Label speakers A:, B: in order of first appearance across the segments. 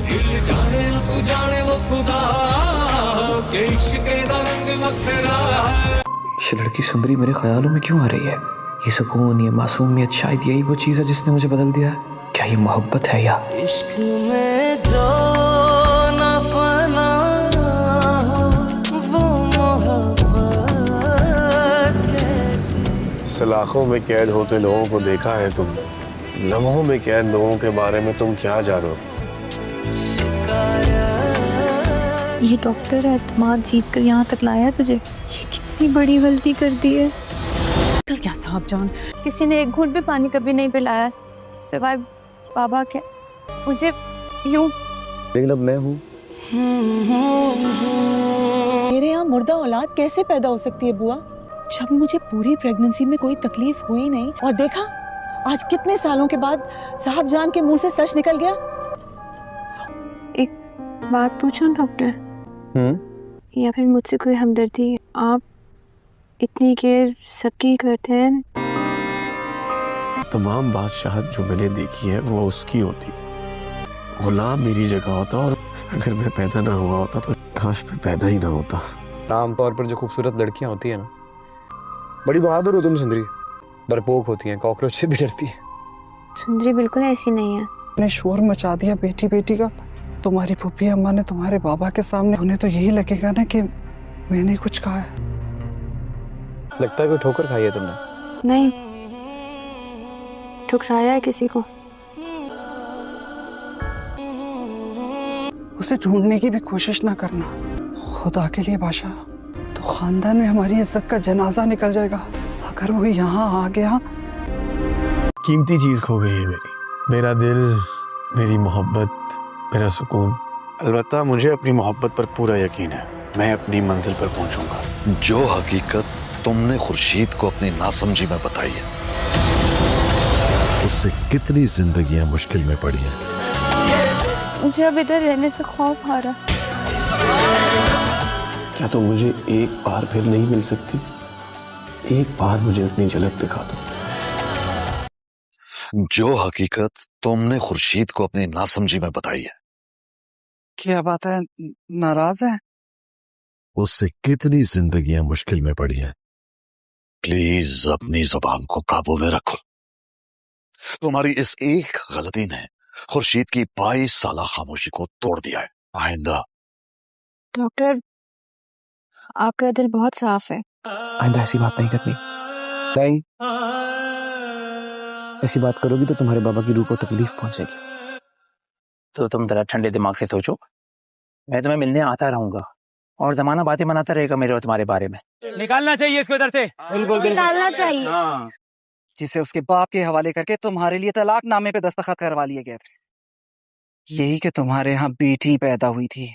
A: दिल जाने तू जाने वो खुदा के इश्क दा रंग वखरा है।
B: ये लड़की सुंदरी मेरे ख्यालों में क्यों आ रही है? ये सुकून, ये मासूमियत, शायद यही वो चीज़ है जिसने मुझे बदल दिया है। क्या ये मोहब्बत है या
A: इश्क में जो ना फना हो वो मोहब्बत कैसी।
C: सलाखों में कैद होते लोगों को देखा है तुमने, लम्हों में कैद लोगों के बारे में तुम क्या जानो।
D: ये डॉक्टर एतमाद जीत कर यहाँ तक लाया तुझे, ये कितनी बड़ी गलती कर दी है।
E: कल क्या साहब जान, किसी ने एक घूंट भी पानी कभी नहीं पिलाया सिवाय बाबा के मुझे। यूं
C: लेकिन अब मैं हूँ।
F: मेरे यहाँ मुर्दा औलाद कैसे पैदा हो सकती है बुआ, जब मुझे पूरी प्रेगनेंसी में कोई तकलीफ हुई नहीं। और देखा आज कितने सालों के बाद साहब जान के मुंह से सच निकल गया।
D: एक बात पूछूं डॉक्टर, या फिर मुझसे कोई हमदर्दी? आप इतनी केयर सबकी करते हैं।
C: तमाम बादशाहत जो मैंने देखी है वो उसकी होती, गुलाम मेरी जगह होता, और अगर मैं पैदा ना हुआ होता तो काश मैं पैदा ही ना होता।
G: आमतौर पर जो खूबसूरत लड़कियां होती है ना, बड़ी बहादुर हो तुम सुंदरी, डरपोक होती हैं, कॉकरोच से भी डरती है।
D: सुंदरी बिल्कुल ऐसी नहीं है।
H: ने शोर मचा दिया बेटी बेटी का। तुम्हारी फूफी अम्मा ने तुम्हारे बाबा के सामने, उन्हें तो यही लगेगा ना कि मैंने कुछ कहा है।
G: लगता है कोई ठोकर खाई है तुमने।
D: नहीं, ठुकराया है किसी को।
H: उसे ढूंढने की भी कोशिश ना करना। खुदा के लिए बादशाह, तो खानदान में हमारी इज्जत का जनाजा निकल जाएगा अगर वो यहाँ आ गया।
C: कीमती चीज खो गई है मेरी, मेरा दिल, मेरी मोहब्बत, मेरा सुकून। अलबत्ता मुझे अपनी मोहब्बत पर पूरा यकीन है, मैं अपनी मंजिल पर पहुंचूंगा।
I: जो हकीकत तुमने खुर्शीद को अपनी नासमझी में बताई है, उससे कितनी जिंदगियां मुश्किल में पड़ी हैं।
D: मुझे अब इधर रहने से खौफ आ रहा।
C: क्या तुम मुझे एक बार फिर नहीं मिल सकती? एक बार मुझे अपनी झलक दिखा दो।
I: जो हकीकत तुमने खुर्शीद को अपनी नासमझी में बताई है,
H: क्या बात है, नाराज है?
I: उससे कितनी जिंदगियां मुश्किल में पड़ी हैं। प्लीज अपनी जुबान को काबू में रखो। तुम्हारी इस एक गलती ने खुर्शीद की 22 साल खामोशी को तोड़ दिया है। आइंदा
D: डॉक्टर, आपका दिल बहुत साफ है।
B: आइंदा ऐसी बात नहीं करनी। नहीं, ऐसी बात करोगी तो तुम्हारे बाबा की रूह को तकलीफ पहुंचेगी।
J: तो तुम जरा ठंडे दिमाग से सोचो, मैं तुम्हें मिलने आता रहूंगा और जमाना बातें बनाता रहेगा मेरे और तुम्हारे बारे में। निकालना चाहिए इसको इधर से। बिल्कुल
D: निकालना चाहिए।
J: हाँ।
H: जिसे उसके बाप के हवाले करके तुम्हारे लिए तलाक नामे पे दस्तखत करवा लिए गए थे। यही कि तुम्हारे यहाँ बेटी पैदा हुई थी।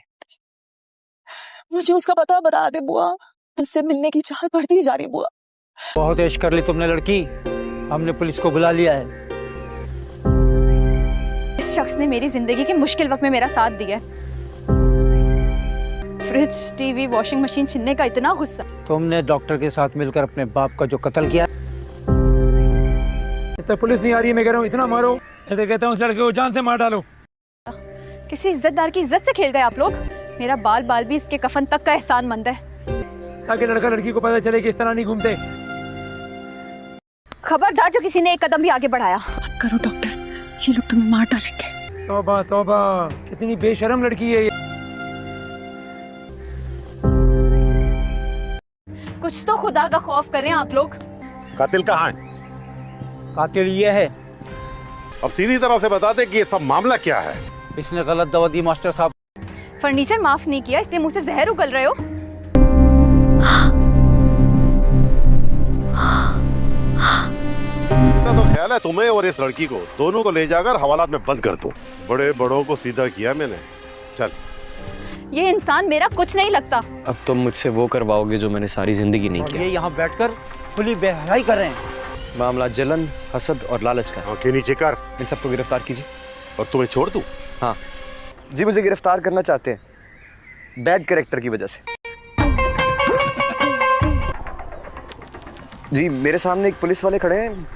F: मुझे उसका पता बता दे बुआ, उससे मिलने की चाहत बढ़ती जा रही बुआ।
J: बहुत ऐश कर ली तुमने लड़की, हमने पुलिस को बुला लिया है।
E: इस शख्स ने मेरी जिंदगी के मुश्किल वक्त में मेरा साथ दिया है। फ्रिज, टीवी, वॉशिंग मशीन छीनने का इतना गुस्सा।
J: तुमने डॉक्टर के साथ मिलकर अपने बाप का जो कत्ल किया। इतना पुलिस नहीं आ रही है, मैं कह रहा हूँ इतना मारो, इधर कहता हूँ इस लड़के को जान से मार डालो।
E: किसी इज्जतदार की इज्जत से खेल गए आप लोग। मेरा बाल बाल भी इसके कफन तक का एहसानमंद है,
J: ताकि लड़का लड़की को पता चले कि इस तरह नहीं घूमते।
E: खबरदार जो किसी ने एक कदम भी आगे बढ़ाया।
F: मत करो डॉक्टर, ये लोग तुम्हें मार डालेंगे।
J: तौबा तौबा, कितनी बेशर्म लड़की है ये।
E: कुछ तो खुदा का खौफ करें आप लोग।
K: कातिल कहाँ है?
J: कातिल ये है।
K: अब सीधी तरह से बता दे कि ये सब मामला क्या है।
J: इसने गलत दवा दी मास्टर साहब।
E: फर्नीचर माफ नहीं किया इसलिए मुंह से जहर उगल रहे हो।
K: इतना तो ख्याल है तुम्हें और इस लड़की को दोनों को ले जाकर हवालात में बंद कर दो। बड़े बड़ों को सीधा किया मैंने। चल।
E: ये इंसान मेरा कुछ नहीं लगता।
G: अब तुम मुझसे वो करवाओगे जो मैंने सारी जिंदगी नहीं किया।
J: ये यहाँ बैठकर खुली बेहयाई कर रहे हैं।
G: मामला जलन, हसद और लालच का।
K: आंखें नीचे कर।
G: इन सबको गिरफ्तार कीजिए।
K: और तुम्हें छोड़ दूं?
G: हाँ जी, मुझे गिरफ्तार करना चाहते हैं बैड कैरेक्टर की वजह से। जी मेरे सामने एक पुलिस वाले खड़े हैं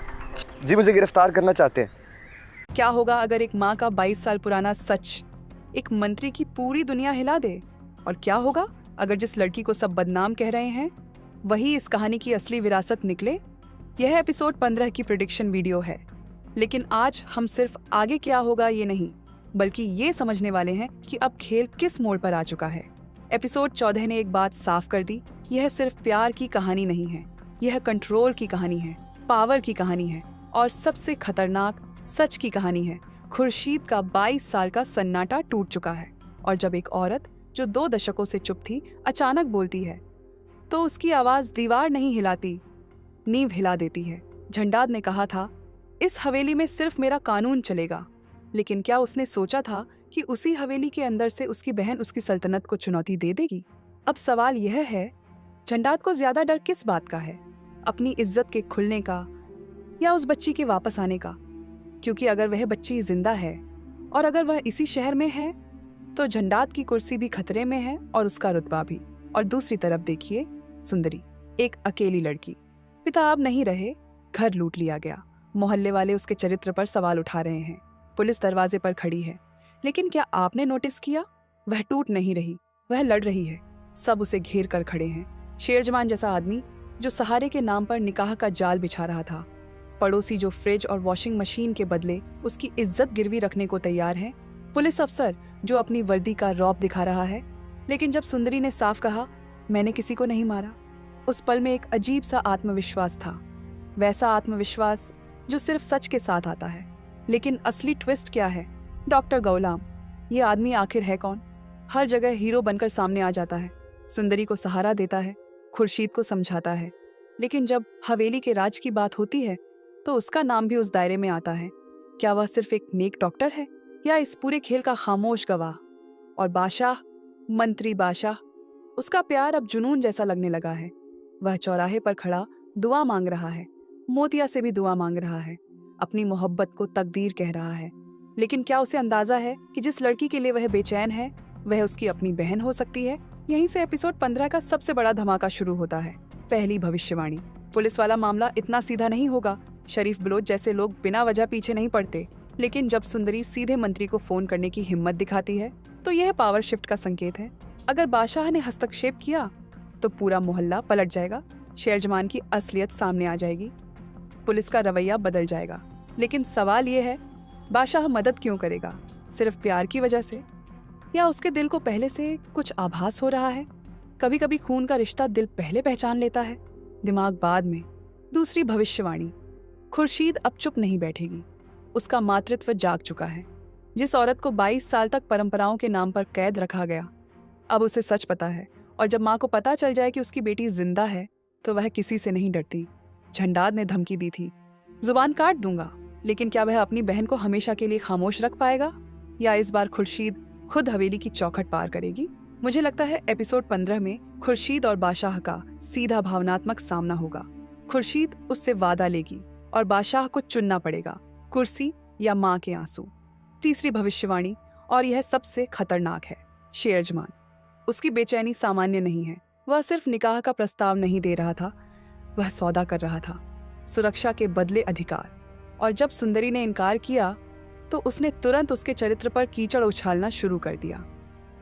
G: जी, मुझे गिरफ्तार करना चाहते हैं।
F: क्या होगा अगर एक माँ का 22 साल पुराना सच एक मंत्री की पूरी दुनिया हिला दे। और क्या होगा अगर जिस लड़की को सब बदनाम कह रहे हैं वही इस कहानी की असली विरासत निकले? यह एपिसोड 15 की प्रेडिक्शन वीडियो है, लेकिन आज हम सिर्फ आगे क्या होगा ये नहीं, बल्कि ये समझने वाले हैं कि अब खेल किस मोड़ पर आ चुका है। एपिसोड 14 ने एक बात साफ कर दी, यह सिर्फ प्यार की कहानी नहीं है, यह कंट्रोल की कहानी है, पावर की कहानी है और सबसे खतरनाक सच की कहानी है। खुर्शीद का 22 साल का सन्नाटा टूट चुका है और जब एक औरत जो 2 दशकों से चुप थी अचानक बोलती है तो उसकी आवाज दीवार नहीं हिलाती, नींव हिला देती है। झंडाद ने कहा था इस हवेली में सिर्फ मेरा कानून चलेगा, लेकिन क्या उसने सोचा था कि उसी हवेली के अंदर से उसकी बहन उसकी सल्तनत को चुनौती दे देगी? अब सवाल यह है, झंडाद को ज्यादा डर किस बात का है, अपनी इज्जत के खुलने का या उस बच्ची के वापस आने का? क्योंकि अगर वह बच्ची जिंदा है और अगर वह इसी शहर में है तो झंडाद की कुर्सी भी खतरे में है और उसका रुतबा भी। और दूसरी तरफ देखिए सुंदरी, एक अकेली लड़की, पिता अब नहीं रहे, घर लूट लिया गया, मोहल्ले वाले उसके चरित्र पर सवाल उठा रहे हैं, पुलिस दरवाजे पर खड़ी है, लेकिन क्या आपने नोटिस किया वह टूट नहीं रही, वह लड़ रही है। सब उसे घेर कर खड़े हैं। शेरजमान जैसा आदमी जो सहारे के नाम पर निकाह का जाल बिछा रहा था, पड़ोसी जो फ्रिज और वॉशिंग मशीन के बदले उसकी इज्जत गिरवी रखने को तैयार है, पुलिस अफसर जो अपनी वर्दी का रौब दिखा रहा है। लेकिन जब सुंदरी ने साफ कहा मैंने किसी को नहीं मारा, उस पल में एक अजीब सा आत्मविश्वास था, वैसा आत्मविश्वास जो सिर्फ सच के साथ आता है। लेकिन असली ट्विस्ट क्या है? डॉक्टर गौलाम, ये आदमी आखिर है कौन? हर जगह हीरो बनकर सामने आ जाता है, सुंदरी को सहारा देता है, खुर्शीद को समझाता है, लेकिन जब हवेली के राज की बात होती है तो उसका नाम भी उस दायरे में आता है। क्या वह सिर्फ एक नेक डॉक्टर है या इस पूरे खेल का खामोश गवाह? और बादशाह, मंत्री बादशाह, उसका प्यार अब जुनून जैसा लगने लगा है। वह चौराहे पर खड़ा दुआ मांग रहा है, मोतिया से भी दुआ मांग रहा है, अपनी मोहब्बत को तकदीर कह रहा है। लेकिन क्या उसे अंदाजा है कि जिस लड़की के लिए वह बेचैन है वह उसकी अपनी बहन हो सकती है? यहीं से एपिसोड 15 का सबसे बड़ा धमाका शुरू होता है। पहली भविष्यवाणी। पुलिस वाला मामला इतना सीधा नहीं होगा, शरीफ बलोच जैसे लोग बिना वजह पीछे नहीं पड़ते। लेकिन जब सुंदरी सीधे मंत्री को फोन करने की हिम्मत दिखाती है तो यह पावर शिफ्ट का संकेत है। अगर बादशाह ने हस्तक्षेप किया तो पूरा मोहल्ला पलट जाएगा, शेरजमान की असलियत सामने आ जाएगी, पुलिस का रवैया बदल जाएगा। लेकिन सवाल यह है, बादशाह मदद क्यों करेगा? सिर्फ प्यार की वजह से, या उसके दिल को पहले से कुछ आभास हो रहा है? कभी कभी खून का रिश्ता दिल पहले पहचान लेता है, दिमाग बाद में। दूसरी भविष्यवाणी। खुर्शीद अब चुप नहीं बैठेगी, उसका मातृत्व जाग चुका है। जिस औरत को 22 साल तक परंपराओं के नाम पर कैद रखा गया, अब उसे सच पता है। और जब माँ को पता चल जाए कि उसकी बेटी जिंदा है तो वह किसी से नहीं डरती। झंडाद ने धमकी दी थी, जुबान काट दूंगा, लेकिन क्या वह अपनी बहन को हमेशा के लिए खामोश रख पाएगा? या इस बार खुर्शीद खुद हवेली की चौखट पार करेगी? मुझे लगता है एपिसोड 15 में खुर्शीद और बादशाह का सीधा भावनात्मक सामना होगा। खुर्शीद उससे वादा लेगी और बादशाह को चुनना पड़ेगा, कुर्सी या माँ के आंसू। तीसरी भविष्यवाणी, और यह सबसे खतरनाक है, शेरजमान। उसकी बेचैनी सामान्य नहीं है। वह सिर्फ निकाह का प्रस्ताव नहीं दे रहा था, वह सौदा कर रहा था, सुरक्षा के बदले अधिकार। और जब सुंदरी ने इनकार किया तो उसने तुरंत उसके चरित्र पर कीचड़ उछालना शुरू कर दिया।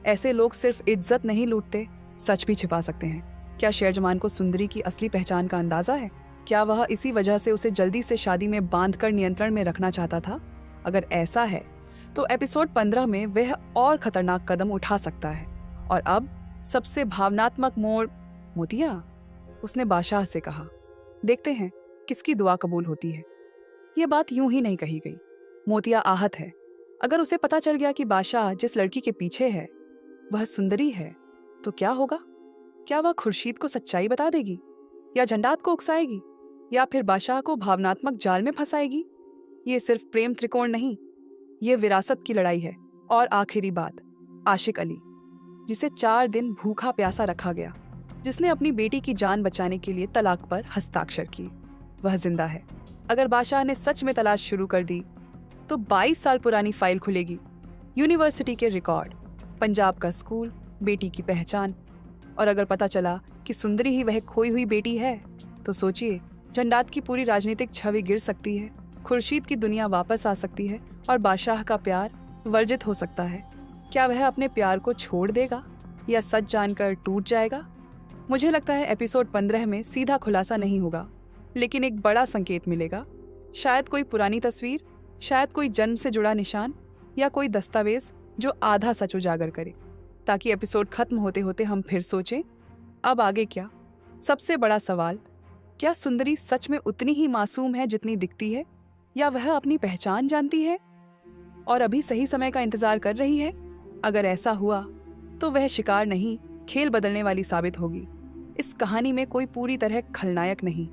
F: ऐसे लोग सिर्फ इज्जत नहीं लूटते, सच भी छिपा सकते हैं। क्या शेरजमान को सुंदरी की असली पहचान का अंदाजा है? क्या वह इसी वजह से उसे जल्दी से शादी में बांधकर नियंत्रण में रखना चाहता था? अगर ऐसा है तो एपिसोड 15 में वह और खतरनाक कदम उठा सकता है। और अब सबसे भावनात्मक मोड़, मोतिया, उसने बादशाह से कहा, देखते हैं किसकी दुआ कबूल होती है। यह बात यूं ही नहीं कही गई। मोतिया आहत है। अगर उसे पता चल गया कि बादशाह जिस लड़की के पीछे है वह सुंदरी है तो क्या होगा? क्या वह खुर्शीद को सच्चाई बता देगी, या झंडाद को उकसाएगी, या फिर बादशाह को भावनात्मक जाल में फंसाएगी? ये सिर्फ प्रेम त्रिकोण नहीं, ये विरासत की लड़ाई है। और आखिरी बात, आशिक अली, जिसे 4 दिन भूखा प्यासा रखा गया, जिसने अपनी बेटी की जान बचाने के लिए तलाक पर हस्ताक्षर किए, वह जिंदा है। अगर बादशाह ने सच में तलाश शुरू कर दी तो 22 साल पुरानी फाइल खुलेगी, यूनिवर्सिटी के रिकॉर्ड, पंजाब का स्कूल, बेटी की पहचान। और अगर पता चला कि सुंदरी ही वह खोई हुई बेटी है तो सोचिए, झंडाद की पूरी राजनीतिक छवि गिर सकती है, खुर्शीद की दुनिया वापस आ सकती है और बादशाह का प्यार वर्जित हो सकता है। क्या वह अपने प्यार को छोड़ देगा या सच जानकर टूट जाएगा? मुझे लगता है एपिसोड 15 में सीधा खुलासा नहीं होगा, लेकिन एक बड़ा संकेत मिलेगा। शायद कोई पुरानी तस्वीर, शायद कोई जन्म से जुड़ा निशान, या कोई दस्तावेज जो आधा सच उजागर करे, ताकि एपिसोड खत्म होते होते हम फिर सोचें, अब आगे क्या? सबसे बड़ा सवाल, क्या सुंदरी सच में उतनी ही मासूम है जितनी दिखती है, या वह अपनी पहचान जानती है और अभी सही समय का इंतजार कर रही है? अगर ऐसा हुआ तो वह शिकार नहीं, खेल बदलने वाली साबित होगी। इस कहानी में कोई पूरी तरह खलनायक नहीं,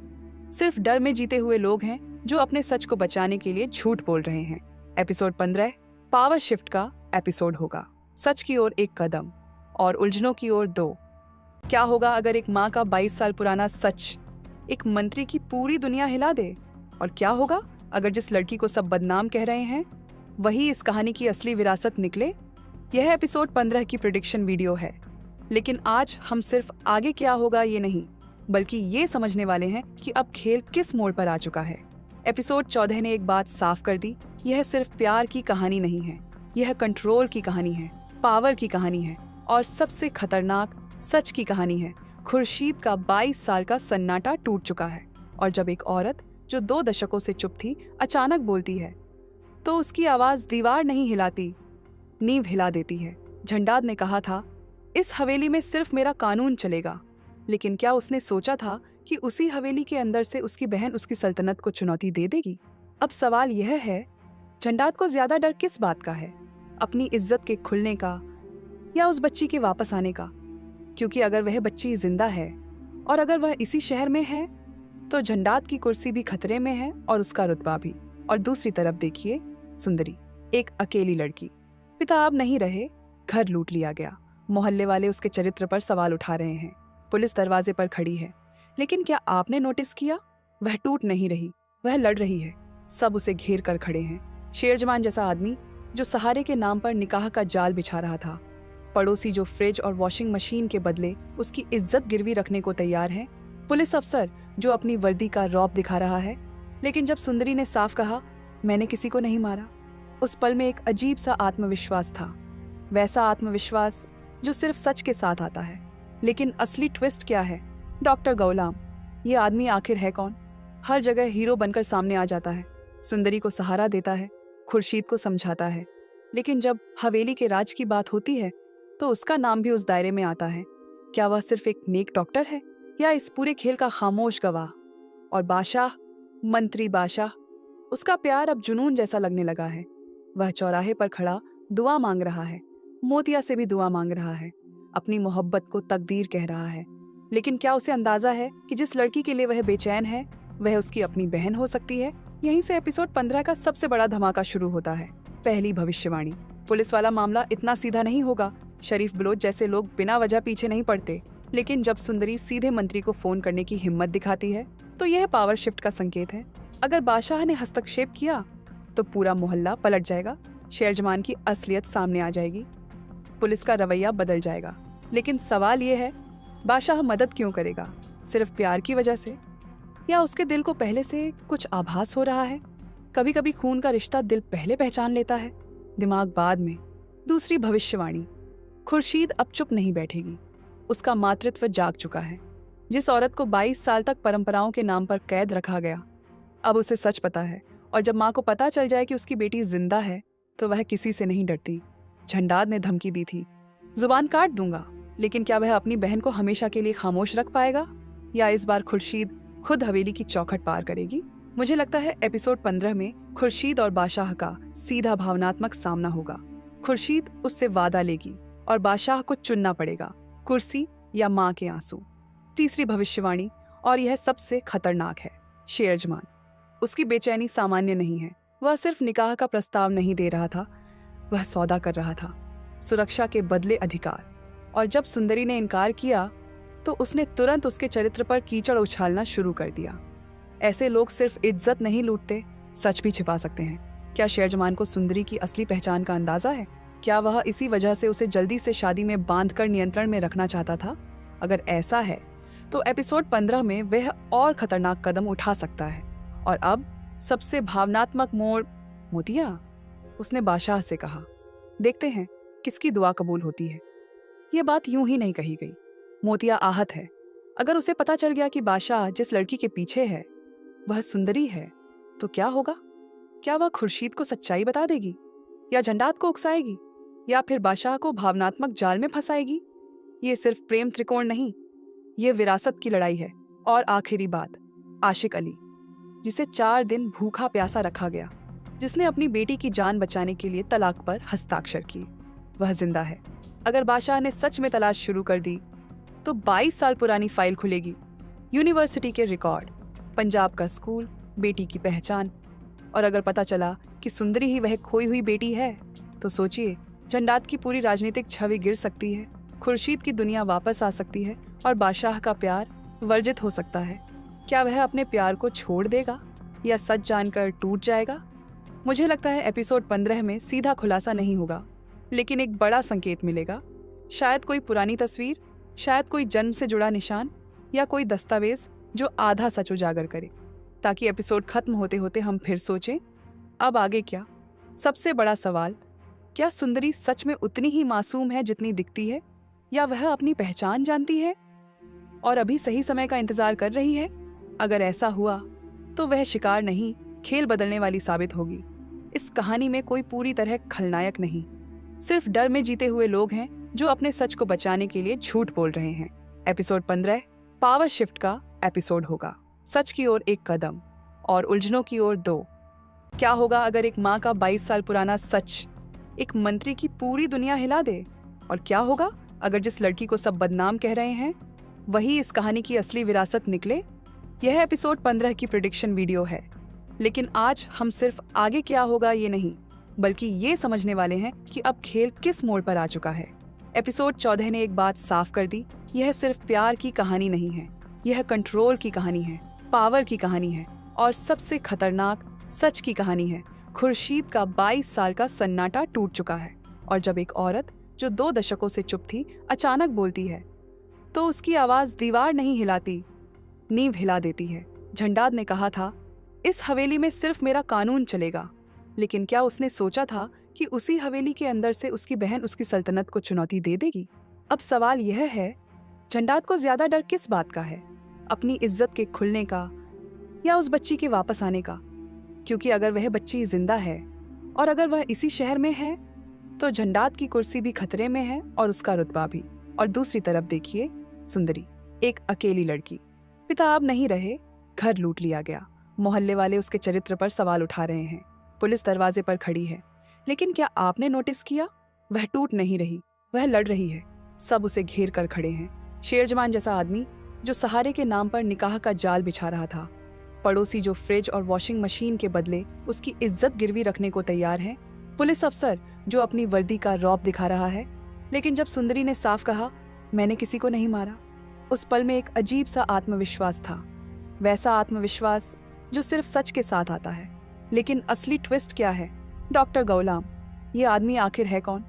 F: सिर्फ डर में जीते हुए लोग हैं जो अपने सच को बचाने के लिए झूठ बोल रहे हैं। एपिसोड 15 पावर शिफ्ट का एपिसोड होगा। सच की ओर एक कदम और उलझनों की ओर 2। क्या होगा अगर एक माँ का 22 साल पुराना सच एक मंत्री की पूरी दुनिया हिला दे? और क्या होगा अगर जिस लड़की को सब बदनाम कह रहे हैं वही इस कहानी की असली विरासत निकले? यह एपिसोड 15 की प्रेडिक्शन वीडियो है, लेकिन आज हम सिर्फ आगे क्या होगा ये नहीं, बल्कि ये समझने वाले हैं कि अब खेल किस मोड़ पर आ चुका है। एपिसोड 14 ने एक बात साफ कर दी, यह सिर्फ प्यार की कहानी नहीं है, यह कंट्रोल की कहानी है, पावर की कहानी है और सबसे खतरनाक सच की कहानी है। खुर्शीद का 22 साल का सन्नाटा टूट चुका है और जब एक औरत जो 2 दशकों से चुप थी अचानक बोलती है तो उसकी आवाज दीवार नहीं हिलाती, नींव हिला देती है। झंडाद ने कहा था इस हवेली में सिर्फ मेरा कानून चलेगा, लेकिन क्या उसने सोचा था कि उसी हवेली के अंदर से उसकी बहन उसकी सल्तनत को चुनौती दे देगी? अब सवाल यह है, झंडाद को ज्यादा डर किस बात का है, अपनी इज्जत के खुलने का या उस बच्ची के वापस आने का? क्योंकि अगर वह बच्ची जिंदा है और अगर वह इसी शहर में है तो झंडाद की कुर्सी भी खतरे में है और उसका रुतबा भी। और दूसरी तरफ देखिए सुंदरी, एक अकेली लड़की, पिता अब नहीं रहे, घर लूट लिया गया, मोहल्ले वाले उसके चरित्र पर सवाल उठा रहे हैं, पुलिस दरवाजे पर खड़ी है, लेकिन क्या आपने नोटिस किया वह टूट नहीं रही, वह लड़ रही है। सब उसे घेर कर खड़े हैं। शेरजमान जैसा आदमी जो सहारे के नाम पर निकाह का जाल बिछा रहा था, पड़ोसी जो फ्रिज और वॉशिंग मशीन के बदले उसकी इज्जत गिरवी रखने को तैयार है, पुलिस अफसर जो अपनी वर्दी का रौब दिखा रहा है। लेकिन जब सुंदरी ने साफ कहा मैंने किसी को नहीं मारा, उस पल में एक अजीब सा आत्मविश्वास था, वैसा आत्मविश्वास जो सिर्फ सच के साथ आता है। लेकिन असली ट्विस्ट क्या है? डॉक्टर गौलाम, ये आदमी आखिर है कौन? हर जगह हीरो बनकर सामने आ जाता है, सुंदरी को सहारा देता है, खुर्शीद को समझाता है, लेकिन जब हवेली के राज की बात होती है तो उसका नाम भी उस दायरे में आता है। क्या वह सिर्फ एक नेक डॉक्टर है या इस पूरे खेल का खामोश गवाह? और बादशाह, मंत्री बादशाह, उसका प्यार अब जुनून जैसा लगने लगा है। वह चौराहे पर खड़ा दुआ मांग रहा है, मोतिया से भी दुआ मांग रहा है, अपनी मोहब्बत को तकदीर कह रहा है। लेकिन क्या उसे अंदाजा है कि जिस लड़की के लिए वह बेचैन है वह उसकी अपनी बहन हो सकती है? यहीं से एपिसोड 15 का सबसे बड़ा धमाका शुरू होता है। पहली भविष्यवाणी, पुलिस वाला मामला इतना सीधा नहीं होगा, शरीफ बलोच जैसे लोग बिना वजह पीछे नहीं पड़ते। लेकिन जब सुंदरी सीधे मंत्री को फोन करने की हिम्मत दिखाती है तो यह पावर शिफ्ट का संकेत है। अगर बादशाह ने हस्तक्षेप किया तो पूरा मोहल्ला पलट जाएगा, शेरजमान की असलियत सामने आ जाएगी, पुलिस का रवैया बदल जाएगा। लेकिन सवाल यह है, बादशाह मदद क्यों करेगा? सिर्फ प्यार की वजह से, या उसके दिल को पहले से कुछ आभास हो रहा है? कभी कभी खून का रिश्ता दिल पहले पहचान लेता है, दिमाग बाद में। दूसरी भविष्यवाणी, खुर्शीद अब चुप नहीं बैठेगी, उसका मातृत्व जाग चुका है। जिस औरत को 22 साल तक परंपराओं के नाम पर कैद रखा गया, अब उसे सच पता है। और जब माँ को पता चल जाए कि उसकी बेटी जिंदा है तो वह किसी से नहीं डरती। झंडाद ने धमकी दी थी, जुबान काट दूंगा, लेकिन क्या वह अपनी बहन को हमेशा के लिए खामोश रख पाएगा, या इस बार खुर्शीद खुद हवेली की चौखट पार करेगी? मुझे लगता है एपिसोड 15 में खुर्शीद और बादशाह का सीधा भावनात्मक सामना होगा। खुर्शीद उससे वादा लेगी और बादशाह को चुनना पड़ेगा, कुर्सी या माँ के आंसू। तीसरी भविष्यवाणी, और यह सबसे खतरनाक है, शेरजमान। उसकी बेचैनी सामान्य नहीं है। वह सिर्फ निकाह का प्रस्ताव नहीं दे रहा था, वह सौदा कर रहा था, सुरक्षा के बदले अधिकार। और जब सुंदरी ने इनकार किया तो उसने तुरंत उसके चरित्र पर कीचड़ उछालना शुरू कर दिया। ऐसे लोग सिर्फ इज्जत नहीं लूटते, सच भी छिपा सकते हैं। क्या शेरजमान को सुंदरी की असली पहचान का अंदाजा है? क्या वह इसी वजह से उसे जल्दी से शादी में बांधकर नियंत्रण में रखना चाहता था? अगर ऐसा है तो एपिसोड 15 में वह और खतरनाक कदम उठा सकता है। और अब सबसे भावनात्मक मोड़, मोतिया, उसने बादशाह से कहा, देखते हैं किसकी दुआ कबूल होती है। ये बात यूं ही नहीं कही गई। मोतिया आहत है। अगर उसे पता चल गया कि बादशाह जिस लड़की के पीछे है वह सुंदरी है तो क्या होगा? क्या वह खुर्शीद को सच्चाई बता देगी, या झंडात को उकसाएगी, या फिर बादशाह को भावनात्मक जाल में फंसाएगी? ये सिर्फ प्रेम त्रिकोण नहीं, ये विरासत की लड़ाई है। और आखिरी बात, आशिक अली, जिसे 4 दिन भूखा प्यासा रखा गया, जिसने अपनी बेटी की जान बचाने के लिए तलाक पर हस्ताक्षर किए, वह जिंदा है। अगर बादशाह ने सच में तलाश शुरू कर दी तो 22 साल पुरानी फाइल खुलेगी। यूनिवर्सिटी के रिकॉर्ड, पंजाब का स्कूल, बेटी की पहचान। और अगर पता चला कि सुंदरी ही वह खोई हुई बेटी है तो सोचिए, झंडात की पूरी राजनीतिक छवि गिर सकती है, खुर्शीद की दुनिया वापस आ सकती है और बादशाह का प्यार वर्जित हो सकता है। क्या वह अपने प्यार को छोड़ देगा या सच जानकर टूट जाएगा? मुझे लगता है एपिसोड 15 में सीधा खुलासा नहीं होगा, लेकिन एक बड़ा संकेत मिलेगा। शायद कोई पुरानी तस्वीर, शायद कोई जन्म से जुड़ा निशान, या कोई दस्तावेज जो आधा सच उजागर करे, ताकि एपिसोड खत्म होते होते हम फिर सोचें, अब आगे क्या? सबसे बड़ा सवाल, क्या सुंदरी सच में उतनी ही मासूम है जितनी दिखती है, या वह अपनी पहचान जानती है और अभी सही समय का इंतजार कर रही है? अगर ऐसा हुआ तो वह शिकार नहीं, खेल बदलने वाली साबित होगी। इस कहानी में कोई पूरी तरह खलनायक नहीं, सिर्फ डर में जीते हुए लोग हैं जो अपने सच को बचाने के लिए झूठ बोल रहे हैं। एपिसोड 15 पावर शिफ्ट का एपिसोड होगा। सच की ओर 1 कदम और उलझनों की ओर 2। क्या होगा अगर एक माँ का 22 साल पुराना सच एक मंत्री की पूरी दुनिया हिला दे? और क्या होगा अगर जिस लड़की को सब बदनाम कह रहे हैं वही इस कहानी की असली विरासत निकले? यह एपिसोड 15 की प्रेडिक्शन वीडियो है, लेकिन आज हम सिर्फ आगे क्या होगा ये नहीं, बल्कि ये समझने वाले हैं कि अब खेल किस मोड़ पर आ चुका है। एपिसोड 14 ने एक बात साफ कर दी, यह सिर्फ प्यार की कहानी नहीं है, यह कंट्रोल की कहानी है, पावर की कहानी है और सबसे खतरनाक सच की कहानी है। खुर्शीद का 22 साल का सन्नाटा टूट चुका है और जब एक औरत जो 2 दशकों से चुप थी अचानक बोलती है तो उसकी आवाज दीवार नहीं हिलाती, नींव हिला देती है। झंडात ने कहा था इस हवेली में सिर्फ मेरा कानून चलेगा, लेकिन क्या उसने सोचा था कि उसी हवेली के अंदर से उसकी बहन उसकी सल्तनत को चुनौती दे देगी? अब सवाल यह है, झंडात को ज्यादा डर किस बात का है, अपनी इज्जत के खुलने का या उस बच्ची के वापस आने का? क्योंकि अगर वह बच्ची जिंदा है और अगर वह इसी शहर में है तो झंडात की कुर्सी भी खतरे में है और उसका रुतबा भी। और दूसरी तरफ देखिए सुंदरी, एक अकेली लड़की, पिता अब नहीं रहे, घर लूट लिया गया, मोहल्ले वाले उसके चरित्र पर सवाल उठा रहे हैं, पुलिस दरवाजे पर खड़ी है, लेकिन क्या आपने नोटिस किया, वह टूट नहीं रही, वह लड़ रही है। सब उसे घेर कर खड़े हैं। शेरजमान जैसा आदमी जो सहारे के नाम पर निकाह का जाल बिछा रहा था, पड़ोसी जो फ्रिज और वॉशिंग मशीन के बदले उसकी इज्जत गिरवी रखने को तैयार है, पुलिस अफसर जो अपनी वर्दी का रौब दिखा रहा है। लेकिन जब सुंदरी ने साफ कहा मैंने किसी को नहीं मारा, उस पल में एक अजीब सा आत्मविश्वास था, वैसा आत्मविश्वास जो सिर्फ सच के साथ आता है। लेकिन असली ट्विस्ट क्या है? डॉक्टर गौलाम, ये आदमी आखिर है कौन?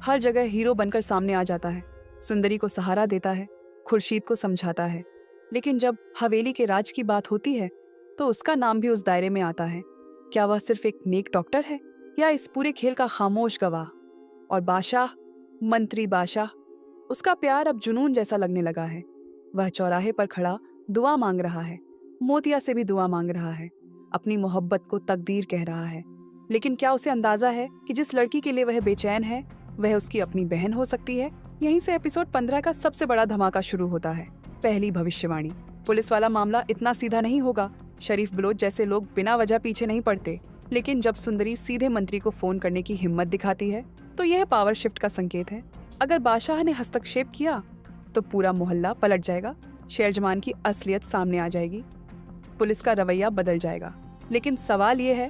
F: हर जगह हीरो बनकर सामने आ जाता है, सुंदरी को सहारा देता है, खुर्शीद को समझाता है, लेकिन जब हवेली के राज की बात होती है तो उसका नाम भी उस दायरे में आता है। क्या वह सिर्फ एक नेक डॉक्टर है या इस पूरे खेल का खामोश गवाह? और बादशाह, मंत्री बादशाह, उसका प्यार अब जुनून जैसा लगने लगा है। वह चौराहे पर खड़ा दुआ मांग रहा है, मोतिया से भी दुआ मांग रहा है, अपनी मोहब्बत को तकदीर कह रहा है। लेकिन क्या उसे अंदाजा है कि जिस लड़की के लिए वह बेचैन है वह उसकी अपनी बहन हो सकती है? यहीं से एपिसोड 15 का सबसे बड़ा धमाका शुरू होता है। पहली भविष्यवाणी, पुलिस वाला मामला इतना सीधा नहीं होगा, शरीफ बलोच जैसे लोग बिना वजह पीछे नहीं पड़ते। लेकिन जब सुंदरी सीधे मंत्री को फोन करने की हिम्मत दिखाती है तो यह पावर शिफ्ट का संकेत है। अगर बादशाह ने हस्तक्षेप किया तो पूरा मोहल्ला पलट जाएगा, शेरजमान की असलियत सामने आ जाएगी, पुलिस का रवैया बदल जाएगा। लेकिन सवाल यह है,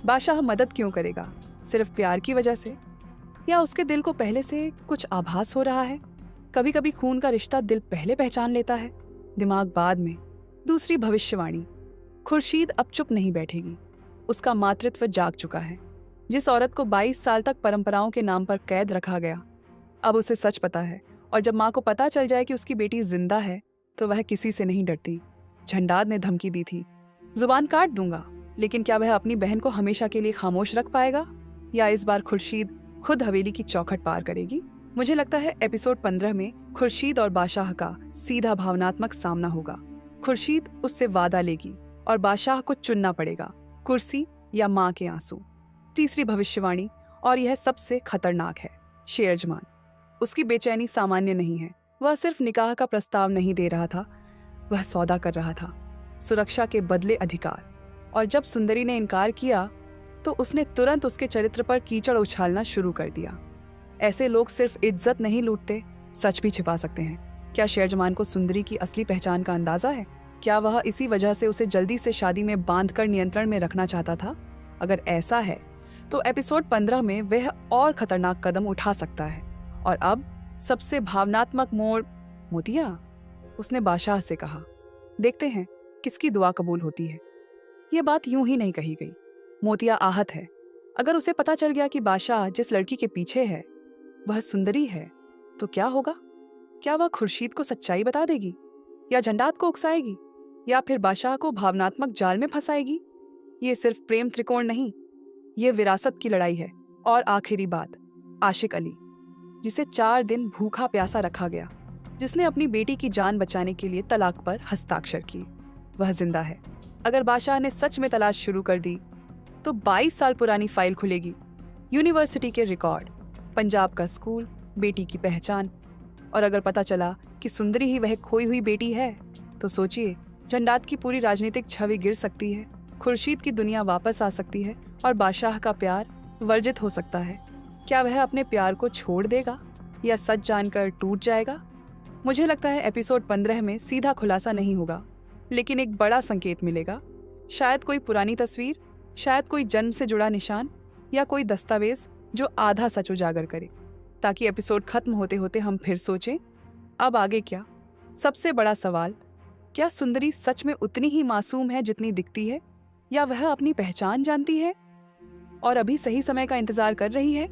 F: बादशाह मदद क्यों करेगा? सिर्फ प्यार की वजह से, या उसके दिल को पहले से कुछ आभास हो रहा है? कभी कभी खून का रिश्ता दिल पहले पहचान लेता है, दिमाग बाद में। दूसरी भविष्यवाणी, खुर्शीद अब चुप नहीं बैठेगी, उसका मातृत्व जाग चुका है। जिस औरत को 22 साल तक परंपराओं के नाम पर कैद रखा गया, अब उसे सच पता है। और जब माँ को पता चल जाए कि उसकी बेटी जिंदा है तो वह किसी से नहीं डरती। झंडात ने धमकी दी थी, जुबान काट दूंगा, लेकिन क्या वह अपनी बहन को हमेशा के लिए खामोश रख पाएगा? या इस बार खुर्शीद खुद हवेली की चौखट पार करेगी। मुझे लगता है एपिसोड 15 में खुर्शीद और बादशाह का सीधा भावनात्मक सामना होगा। खुर्शीद उससे वादा लेगी और बादशाह को चुनना पड़ेगा, कुर्सी या माँ के आंसू। तीसरी भविष्यवाणी, और यह सबसे खतरनाक है, शेरजमान। उसकी बेचैनी सामान्य नहीं है। वह सिर्फ निकाह का प्रस्ताव नहीं दे रहा था, वह सौदा कर रहा था, सुरक्षा के बदले अधिकार। और जब सुंदरी ने इनकार किया तो उसने तुरंत उसके चरित्र पर कीचड़ उछालना शुरू कर दिया। ऐसे लोग सिर्फ इज्जत नहीं लूटते, सच भी छिपा सकते हैं। क्या शेरजमान को सुंदरी की असली पहचान का अंदाजा है? क्या वह इसी वजह से उसे जल्दी से शादी में बांधकर नियंत्रण में रखना चाहता था? अगर ऐसा है तो एपिसोड 15 में वह और खतरनाक कदम उठा सकता है। और अब सबसे भावनात्मक मोड़, मोतिया, उसने बादशाह से कहा। देखते हैं किसकी दुआ कबूल होती है। यह बात यूं ही नहीं कही गई। मोतिया आहत है। अगर उसे पता चल गया कि बादशाह जिस लड़की के पीछे है वह सुंदरी है तो क्या होगा? क्या वह खुर्शीद को सच्चाई बता देगी, या झंडात को उकसाएगी, या फिर बादशाह को भावनात्मक जाल में फंसाएगी? ये सिर्फ प्रेम त्रिकोण नहीं, ये विरासत की लड़ाई है। और आखिरी बात, आशिक अली, जिसे 4 दिन भूखा प्यासा रखा गया, जिसने अपनी बेटी की जान बचाने के लिए तलाक पर हस्ताक्षर किए, वह जिंदा है। अगर बादशाह ने सच में तलाश शुरू कर दी तो 22 साल पुरानी फाइल खुलेगी। यूनिवर्सिटी के रिकॉर्ड, पंजाब का स्कूल, बेटी की पहचान। और अगर पता चला कि सुंदरी ही वह खोई हुई बेटी है तो सोचिए, झंडात की पूरी राजनीतिक छवि गिर सकती है, खुर्शीद की दुनिया वापस आ सकती है और बादशाह का प्यार वर्जित हो सकता है। क्या वह अपने प्यार को छोड़ देगा या सच जानकर टूट जाएगा? मुझे लगता है एपिसोड 15 में सीधा खुलासा नहीं होगा, लेकिन एक बड़ा संकेत मिलेगा। शायद कोई पुरानी तस्वीर, शायद कोई जन्म से जुड़ा निशान, या कोई दस्तावेज जो आधा सच उजागर करे, ताकि एपिसोड खत्म होते होते हम फिर सोचें, अब आगे क्या? सबसे बड़ा सवाल, क्या सुंदरी सच में उतनी ही मासूम है जितनी दिखती है, या वह अपनी पहचान जानती है और अभी सही समय का इंतजार कर रही है?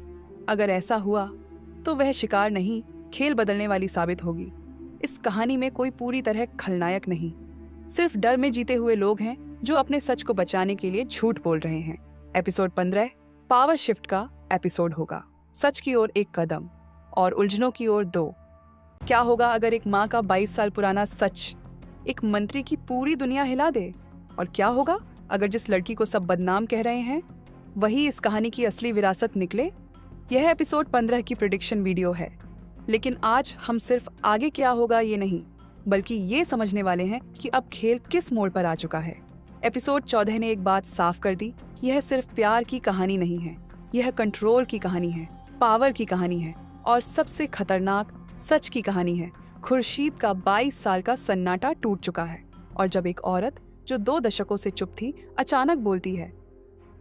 F: अगर ऐसा हुआ तो वह शिकार नहीं, खेल बदलने वाली साबित होगी। इस कहानी में कोई पूरी तरह खलनायक नहीं, सिर्फ डर में जीते हुए लोग हैं जो अपने सच को बचाने के लिए झूठ बोल रहे हैं। एपिसोड 15 पावर शिफ्ट का एपिसोड होगा। सच की ओर एक कदम और उलझनों की ओर 2। क्या होगा अगर एक माँ का 22 साल पुराना सच एक मंत्री की पूरी दुनिया हिला दे? और क्या होगा अगर जिस लड़की को सब बदनाम कह रहे हैं वही इस कहानी की असली विरासत निकले? यह एपिसोड 15 की प्रेडिक्शन वीडियो है, लेकिन आज हम सिर्फ आगे क्या होगा ये नहीं, बल्कि ये समझने वाले हैं कि अब खेल किस मोड़ पर आ चुका है। एपिसोड 14 ने एक बात साफ कर दी, यह सिर्फ प्यार की कहानी नहीं है, यह कंट्रोल की कहानी है, पावर की कहानी है, और सबसे खतरनाक सच की कहानी है। खुर्शीद का 22 साल का सन्नाटा टूट चुका है, और जब एक औरत जो 2 दशकों से चुप थी अचानक बोलती है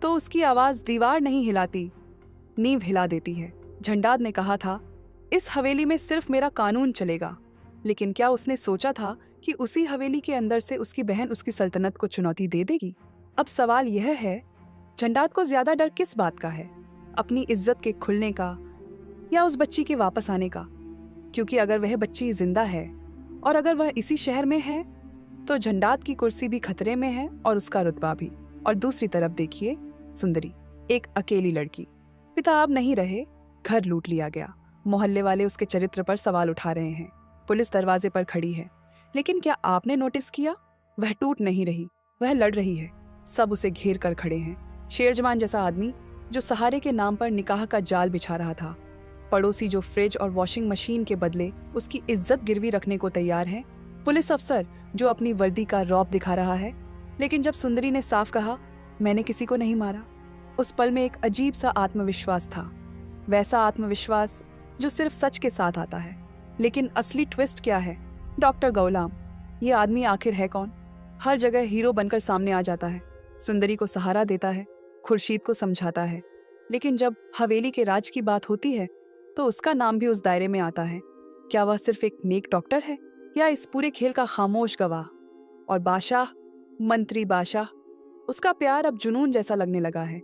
F: तो उसकी आवाज दीवार नहीं हिलाती, नींव हिला देती है। झंडात ने कहा था, इस हवेली में सिर्फ मेरा कानून चलेगा, लेकिन क्या उसने सोचा था कि उसी हवेली के अंदर से उसकी बहन उसकी सल्तनत को चुनौती दे देगी? अब सवाल यह है, झंडात को ज्यादा डर किस बात का है, अपनी इज्जत के खुलने का या उस बच्ची के वापस आने का? क्योंकि अगर वह बच्ची जिंदा है और अगर वह इसी शहर में है तो झंडात की कुर्सी भी खतरे में है और उसका रुतबा भी। और दूसरी तरफ देखिए, सुंदरी, एक अकेली लड़की, पिता अब नहीं रहे, घर लूट लिया गया, मोहल्ले वाले उसके चरित्र पर सवाल उठा रहे हैं, पुलिस दरवाजे पर खड़ी है, लेकिन क्या आपने नोटिस किया, वह टूट नहीं रही, वह लड़ रही है। सब उसे घेर कर खड़े हैं। शेरजमान जैसा आदमी जो सहारे के नाम पर निकाह का जाल बिछा रहा था, पड़ोसी जो फ्रिज और वॉशिंग मशीन के बदले उसकी इज्जत गिरवी रखने को तैयार है, पुलिस अफसर जो अपनी वर्दी का रौब दिखा रहा है। लेकिन जब सुंदरी ने साफ कहा, मैंने किसी को नहीं मारा, उस पल में एक अजीब सा आत्मविश्वास था, वैसा आत्मविश्वास जो सिर्फ सच के साथ आता है। लेकिन असली ट्विस्ट क्या है? डॉक्टर गौलाम, ये आदमी आखिर है कौन? हर जगह हीरो बनकर सामने आ जाता है, सुंदरी को सहारा देता है, खुर्शीद को समझाता है, लेकिन जब हवेली के राज की बात होती है तो उसका नाम भी उस दायरे में आता है। क्या वह सिर्फ एक नेक डॉक्टर है या इस पूरे खेल का खामोश गवाह? और बादशाह, मंत्री बादशाह, उसका प्यार अब जुनून जैसा लगने लगा है।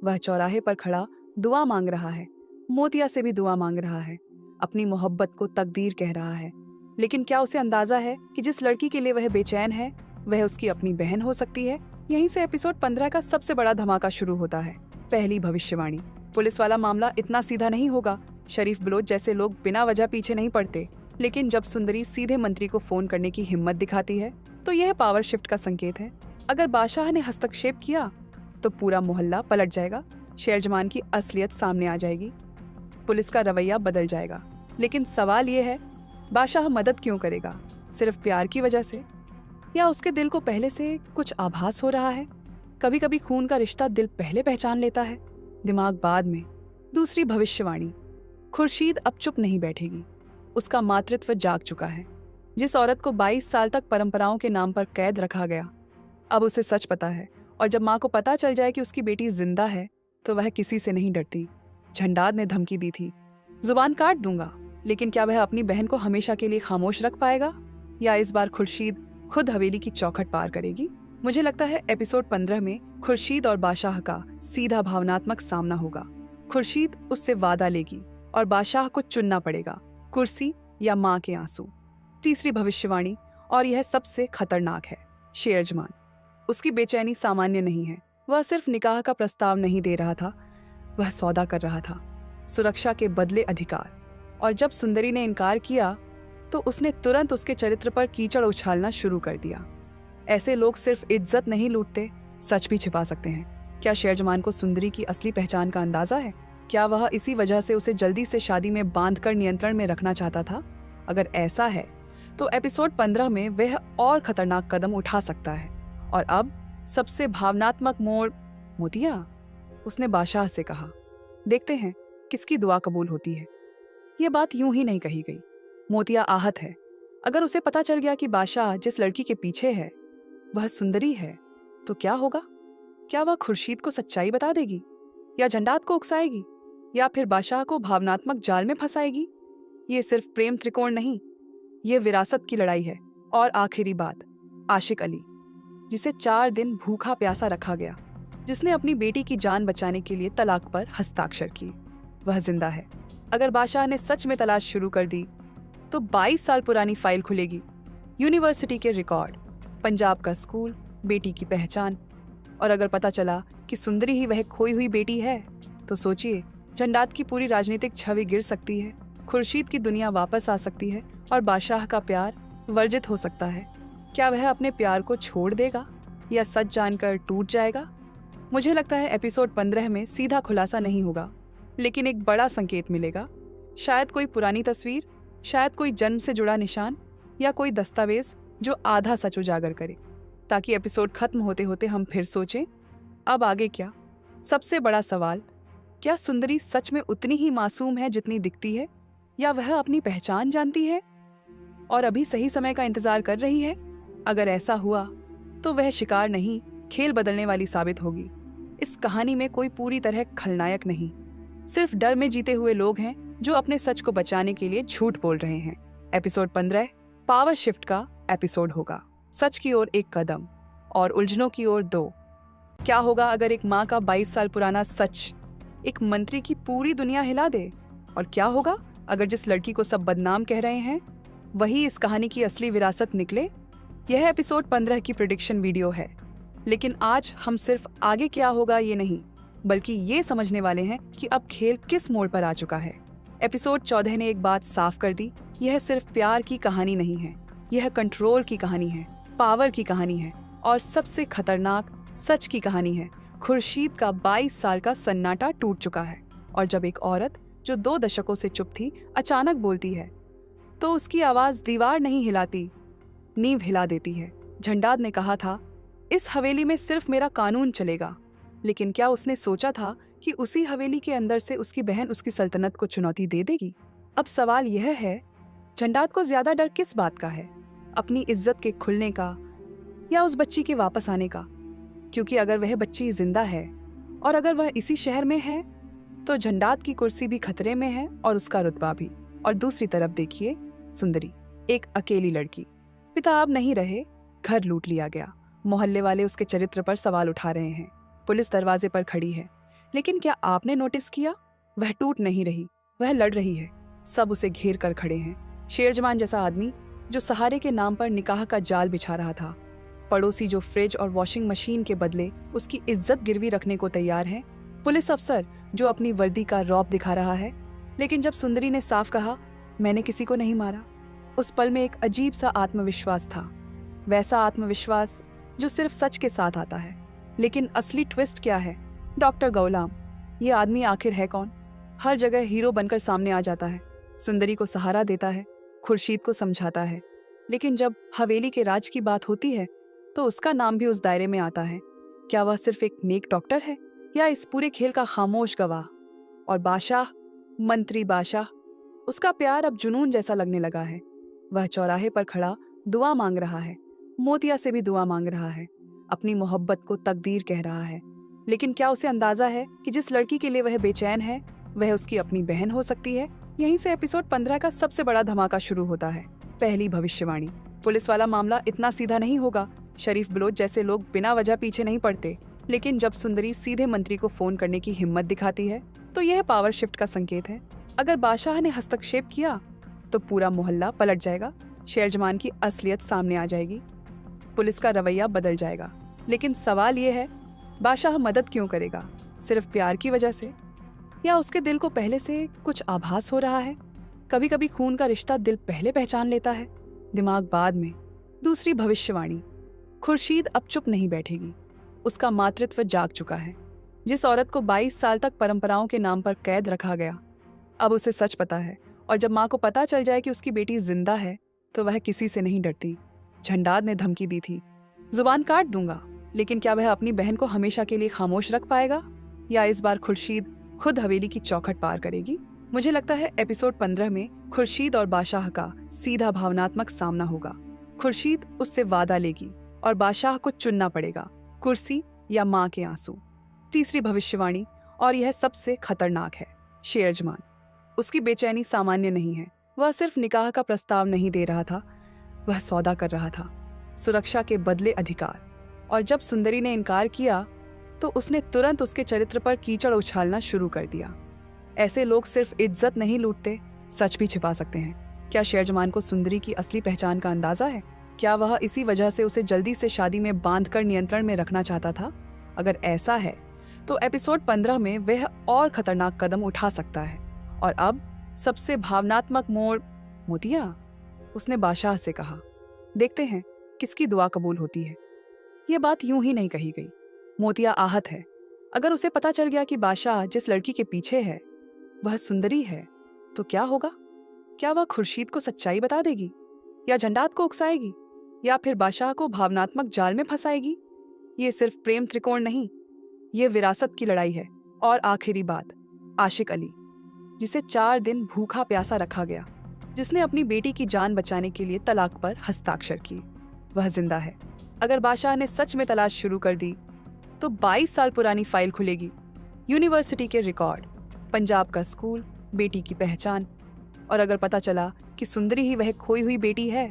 F: वह चौराहे पर खड़ा दुआ मांग रहा है, मोतिया से भी दुआ मांग रहा है, अपनी मोहब्बत को तकदीर कह रहा है। लेकिन क्या उसे अंदाजा है कि जिस लड़की के लिए वह बेचैन है वह उसकी अपनी बहन हो सकती है? यहीं से एपिसोड 15 का सबसे बड़ा धमाका शुरू होता है। पहली भविष्यवाणी, पुलिस वाला मामला इतना सीधा नहीं होगा। शरीफ बलोच जैसे लोग बिना वजह पीछे नहीं पड़ते। लेकिन जब सुंदरी सीधे मंत्री को फोन करने की हिम्मत दिखाती है तो यह पावर शिफ्ट का संकेत है। अगर बादशाह ने हस्तक्षेप किया तो पूरा मोहल्ला पलट जाएगा, शेरजमान की असलियत सामने आ जाएगी, पुलिस का रवैया बदल जाएगा। लेकिन सवाल यह है, बादशाह मदद क्यों करेगा? सिर्फ प्यार की वजह से, या उसके दिल को पहले से कुछ आभास हो रहा है? कभी कभी खून का रिश्ता दिल पहले पहचान लेता है, दिमाग बाद में। दूसरी भविष्यवाणी, खुर्शीद अब चुप नहीं बैठेगी। उसका मातृत्व जाग चुका है। जिस औरत को 22 साल तक परंपराओं के नाम पर कैद रखा गया, अब उसे सच पता है। और जब माँ को पता चल जाए कि उसकी बेटी जिंदा है तो वह किसी से नहीं डरती। झंडाद ने धमकी दी थी, जुबान काट दूंगा। लेकिन क्या वह अपनी बहन को हमेशा के लिए खामोश रख पाएगा, या इस बार खुर्शीद खुद हवेली की चौखट पार करेगी? मुझे लगता है एपिसोड 15 में खुर्शीद और बादशाह का सीधा भावनात्मक सामना होगा। खुर्शीद उससे वादा लेगी और बादशाह को चुनना पड़ेगा, कुर्सी या माँ के आंसू। तीसरी भविष्यवाणी, और यह सबसे खतरनाक है, शेरजमान। उसकी बेचैनी सामान्य नहीं है। वह सिर्फ निकाह का प्रस्ताव नहीं दे रहा था, वह सौदा कर रहा था, सुरक्षा के बदले अधिकार। और जब सुंदरी ने इनकार किया तो उसने तुरंत उसके चरित्र पर कीचड़ उछालना शुरू कर दिया। ऐसे लोग सिर्फ इज्जत नहीं लूटते, सच भी छिपा सकते हैं। क्या शेरजमान को सुंदरी की असली पहचान का अंदाजा है? क्या वह इसी वजह से उसे जल्दी से शादी में बांधकर नियंत्रण में रखना चाहता था? अगर ऐसा है तो एपिसोड 15 में वह और खतरनाक कदम उठा सकता है। और अब सबसे भावनात्मक मोड़, मोतिया, उसने बादशाह से कहा। देखते हैं किसकी दुआ कबूल होती है। यह बात यूं ही नहीं कही गई। मोतिया आहत है। अगर उसे पता चल गया कि बादशाह जिस लड़की के पीछे है वह सुंदरी है तो क्या होगा? क्या वह खुर्शीद को सच्चाई बता देगी, या झंडाद को उकसाएगी, या फिर बादशाह को भावनात्मक जाल में फंसाएगी? ये सिर्फ प्रेम त्रिकोण नहीं, ये विरासत की लड़ाई है। और आखिरी बात, आशिक अली, जिसे 4 दिन भूखा प्यासा रखा गया, जिसने अपनी बेटी की जान बचाने के लिए तलाक पर हस्ताक्षर किए, वह जिंदा है। अगर बादशाह ने सच में तलाश शुरू कर दी तो 22 साल पुरानी फाइल खुलेगी। यूनिवर्सिटी के रिकॉर्ड, पंजाब का स्कूल, बेटी की पहचान। और अगर पता चला कि सुंदरी ही वह खोई हुई बेटी है तो सोचिए, झंडाद की पूरी राजनीतिक छवि गिर सकती है, खुर्शीद की दुनिया वापस आ सकती है और बादशाह का प्यार वर्जित हो सकता है। क्या वह अपने प्यार को छोड़ देगा या सच जानकर टूट जाएगा? मुझे लगता है एपिसोड 15 में सीधा खुलासा नहीं होगा, लेकिन एक बड़ा संकेत मिलेगा। शायद कोई पुरानी तस्वीर, शायद कोई जन्म से जुड़ा निशान, या कोई दस्तावेज जो आधा सच उजागर करे, ताकि एपिसोड खत्म होते होते हम फिर सोचें, अब आगे क्या? सबसे बड़ा सवाल, क्या सुंदरी सच में उतनी ही मासूम है जितनी दिखती है, या वह अपनी पहचान जानती है और अभी सही समय का इंतजार कर रही है? अगर ऐसा हुआ तो वह शिकार नहीं, खेल बदलने वाली साबित होगी। इस कहानी में कोई पूरी तरह खलनायक नहीं, सिर्फ डर में जीते हुए लोग हैं जो अपने सच को बचाने के लिए झूठ बोल रहे हैं। एपिसोड 15 पावर शिफ्ट का एपिसोड होगा। सच की ओर एक कदम और उलझनों की ओर 2। क्या होगा अगर एक माँ का 22 साल पुराना सच एक मंत्री की पूरी दुनिया हिला दे? और क्या होगा अगर जिस लड़की को सब बदनाम कह रहे हैं वही इस कहानी की असली विरासत निकले? यह एपिसोड 15 की प्रेडिक्शन वीडियो है, लेकिन आज हम सिर्फ आगे क्या होगा ये नहीं, बल्कि ये समझने वाले हैं कि अब खेल किस मोड़ पर आ चुका है। एपिसोड 14 ने एक बात साफ कर दी, यह सिर्फ प्यार की कहानी नहीं है, यह कंट्रोल की कहानी है, पावर की कहानी है, और सबसे खतरनाक सच की कहानी है। खुर्शीद का 22 साल का सन्नाटा टूट चुका है, और जब एक औरत जो 2 दशकों से चुप थी अचानक बोलती है तो उसकी आवाज दीवार नहीं हिलाती, नींव हिला देती है। झंडाद ने कहा था, इस हवेली में सिर्फ मेरा कानून चलेगा, लेकिन क्या उसने सोचा था कि उसी हवेली के अंदर से उसकी बहन उसकी सल्तनत को चुनौती दे देगी? अब सवाल यह है, झंडाद को ज्यादा डर किस बात का है, अपनी इज्जत के खुलने का या उस बच्ची के वापस आने का? क्योंकि अगर वह बच्ची जिंदा है और अगर वह इसी शहर में है तो झंडाद की कुर्सी भी खतरे में है और उसका रुतबा भी। और दूसरी तरफ देखिए, सुंदरी, एक अकेली लड़की, पिता अब नहीं रहे, घर लूट लिया गया, मोहल्ले वाले उसके चरित्र पर सवाल उठा रहे हैं, पुलिस दरवाजे पर खड़ी है, लेकिन क्या आपने नोटिस किया, वह टूट नहीं रही, वह लड़ रही है। सब उसे घेर कर खड़े हैं। शेरजमान जैसा आदमी जो सहारे के नाम पर निकाह का जाल बिछा रहा था, पड़ोसी जो फ्रिज और वॉशिंग मशीन के बदले उसकी इज्जत गिरवी रखने को तैयार है, पुलिस अफसर जो अपनी वर्दी का रौब दिखा रहा है, लेकिन जब सुंदरी ने साफ कहा मैंने किसी को नहीं मारा, उस पल में एक अजीब सा आत्मविश्वास था। वैसा आत्मविश्वास जो सिर्फ सच के साथ आता है। लेकिन असली ट्विस्ट क्या है? डॉक्टर गौलाम, ये आदमी आखिर है कौन? हर जगह हीरो बनकर सामने आ जाता है, सुंदरी को सहारा देता है, खुर्शीद को समझाता है, लेकिन जब हवेली के राज की बात होती है तो उसका नाम भी उस दायरे में आता है। क्या वह सिर्फ एक नेक डॉक्टर है या इस पूरे खेल का खामोश गवाह? और बादशाह, मंत्री बादशाह, उसका प्यार अब जुनून जैसा लगने लगा है। वह चौराहे पर खड़ा दुआ मांग रहा है, मोतिया से भी दुआ मांग रहा है, अपनी मोहब्बत को तकदीर कह रहा है। लेकिन क्या उसे अंदाजा है कि जिस लड़की के लिए वह बेचैन है वह उसकी अपनी बहन हो सकती है? यहीं से एपिसोड 15 का सबसे बड़ा धमाका शुरू होता है। पहली भविष्यवाणी। पुलिस वाला मामला इतना सीधा नहीं होगा। शरीफ बलोच जैसे लोग बिना वजह पीछे नहीं पड़ते। लेकिन जब सुंदरी सीधे मंत्री को फोन करने की हिम्मत दिखाती है तो यह पावर शिफ्ट का संकेत है। अगर बादशाह ने हस्तक्षेप किया तो पूरा मोहल्ला पलट जाएगा, शेरजमान की असलियत सामने आ जाएगी, पुलिस का रवैया बदल जाएगा। लेकिन सवाल यह है, बादशाह मदद क्यों करेगा? सिर्फ प्यार की वजह से, या उसके दिल को पहले से कुछ आभास हो रहा है? कभी कभी खून का रिश्ता दिल पहले पहचान लेता है, दिमाग बाद में। दूसरी भविष्यवाणी। खुर्शीद अब चुप नहीं बैठेगी। उसका मातृत्व जाग चुका है। जिस औरत को 22 साल तक परंपराओं के नाम पर कैद रखा गया, अब उसे सच पता है। और जब माँ को पता चल जाए कि उसकी बेटी जिंदा है तो वह किसी से नहीं डरती। झंडाद ने धमकी दी थी, जुबान काट दूंगा। लेकिन क्या वह अपनी बहन को हमेशा के लिए खामोश रख पाएगा, या इस बार खुर्शीद खुद हवेली की चौखट पार करेगी? मुझे लगता है एपिसोड 15 में खुर्शीद और बादशाह का सीधा भावनात्मक सामना होगा। खुर्शीद उससे वादा लेगी और बादशाह को चुनना पड़ेगा, कुर्सी या माँ के आंसू। तीसरी भविष्यवाणी, और यह सबसे खतरनाक है, शेरजमान। उसकी बेचैनी सामान्य नहीं है। वह सिर्फ निकाह का प्रस्ताव नहीं दे रहा था, वह सौदा कर रहा था, सुरक्षा के बदले अधिकार। और जब सुंदरी ने इनकार किया तो उसने तुरंत उसके चरित्र पर कीचड़ उछालना शुरू कर दिया। ऐसे लोग सिर्फ इज्जत नहीं लूटते, सच भी छिपा सकते हैं। क्या शेरजमान को सुंदरी की असली पहचान का अंदाजा है? क्या वह इसी वजह से उसे जल्दी से शादी में बांधकर नियंत्रण में रखना चाहता था? अगर ऐसा है तो एपिसोड 15 में वह और खतरनाक कदम उठा सकता है। और अब सबसे भावनात्मक मोड़, मोतिया, उसने बादशाह से कहा। देखते हैं किसकी दुआ कबूल होती है। यह बात यूं ही नहीं कही गई। मोतिया आहत है। अगर उसे पता चल गया कि बादशाह जिस लड़की के पीछे है वह सुंदरी है तो क्या होगा? क्या वह खुर्शीद को सच्चाई बता देगी, या झंडात को उकसाएगी, या फिर बादशाह को भावनात्मक जाल में फंसाएगी? ये सिर्फ प्रेम त्रिकोण नहीं, ये विरासत की लड़ाई है। और आखिरी बात, आशिक अली, जिसे 4 दिन भूखा प्यासा रखा गया, जिसने अपनी बेटी की जान बचाने के लिए तलाक पर हस्ताक्षर किए, वह जिंदा है। अगर बादशाह ने सच में तलाश शुरू कर दी तो 22 साल पुरानी फाइल खुलेगी। यूनिवर्सिटी के रिकॉर्ड, पंजाब का स्कूल, बेटी की पहचान। और अगर पता चला कि सुंदरी ही वह खोई हुई बेटी है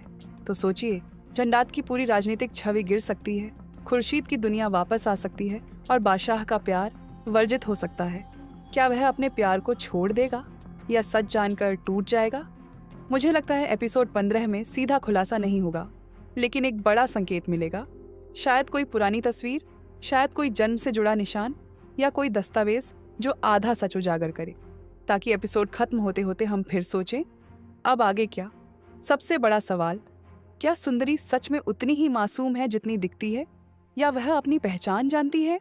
F: तो सोचिए, झंडात की पूरी राजनीतिक छवि गिर सकती है, खुर्शीद की दुनिया वापस आ सकती है और बादशाह का प्यार वर्जित हो सकता है। क्या वह अपने प्यार को छोड़ देगा या सच जानकर टूट जाएगा? मुझे लगता है एपिसोड 15 में सीधा खुलासा नहीं होगा, लेकिन एक बड़ा संकेत मिलेगा। शायद कोई पुरानी तस्वीर, शायद कोई जन्म से जुड़ा निशान, या कोई दस्तावेज जो आधा सच उजागर करे, ताकि एपिसोड खत्म होते होते हम फिर सोचें, अब आगे क्या? सबसे बड़ा सवाल, क्या सुंदरी सच में उतनी ही मासूम है जितनी दिखती है, या वह अपनी पहचान जानती है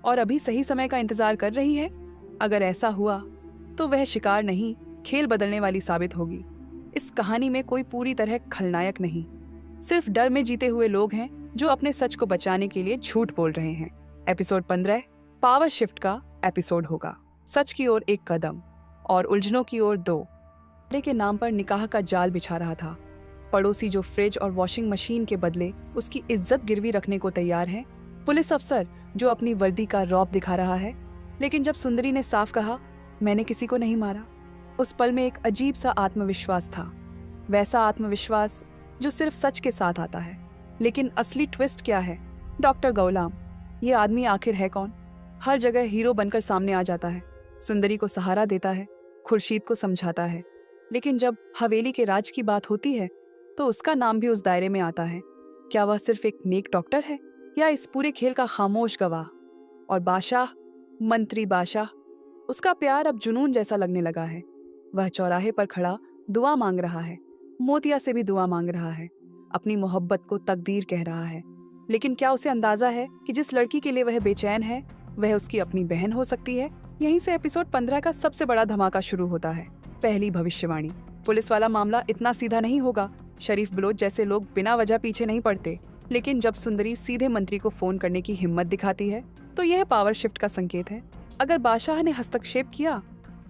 F: और अभी सही समय का इंतजार कर रही है? अगर ऐसा हुआ तो वह शिकार नहीं, खेल बदलने वाली साबित होगी। इस कहानी में कोई पूरी तरह खलनायक नहीं, सिर्फ डर में जीते हुए लोग हैं जो अपने सच को बचाने के लिए झूठ बोल रहे हैं। एपिसोड 15 पावर शिफ्ट का एपिसोड होगा। सच की ओर एक कदम और उलझनों की ओर 2। के नाम पर निकाह का जाल बिछा रहा था। पड़ोसी जो फ्रिज और वॉशिंग मशीन के बदले उसकी इज्जत गिरवी रखने को तैयार है। पुलिस अफसर जो अपनी वर्दी का रौब दिखा रहा है। लेकिन जब सुंदरी ने साफ कहा, मैंने किसी को नहीं मारा, उस पल में एक अजीब सा आत्मविश्वास था। वैसा आत्मविश्वास जो सिर्फ सच के साथ आता है। लेकिन असली ट्विस्ट क्या है? डॉक्टर गौलाम, ये आदमी आखिर है कौन? हर जगह हीरो बनकर सामने आ जाता है, सुंदरी को सहारा देता है, खुर्शीद को समझाता है, लेकिन जब हवेली के राज की बात होती है तो उसका नाम भी उस दायरे में आता है। क्या वह सिर्फ एक नेक डॉक्टर है या इस पूरे खेल का खामोश गवाह? और बादशाह, मंत्री बादशाह, उसका प्यार अब जुनून जैसा लगने लगा है। वह चौराहे पर खड़ा दुआ मांग रहा है, मोतिया से भी दुआ मांग रहा है, अपनी मोहब्बत को तकदीर कह रहा है। लेकिन क्या उसे अंदाजा है कि जिस लड़की के लिए वह बेचैन है वह उसकी अपनी बहन हो सकती है? यहीं से एपिसोड 15 का सबसे बड़ा धमाका शुरू होता है। पहली भविष्यवाणी। पुलिस वाला मामला इतना सीधा नहीं होगा। शरीफ बलोच जैसे लोग बिना वजह पीछे नहीं पड़ते। लेकिन जब सुंदरी सीधे मंत्री को फोन करने की हिम्मत दिखाती है तो यह पावर शिफ्ट का संकेत है। अगर बादशाह ने हस्तक्षेप किया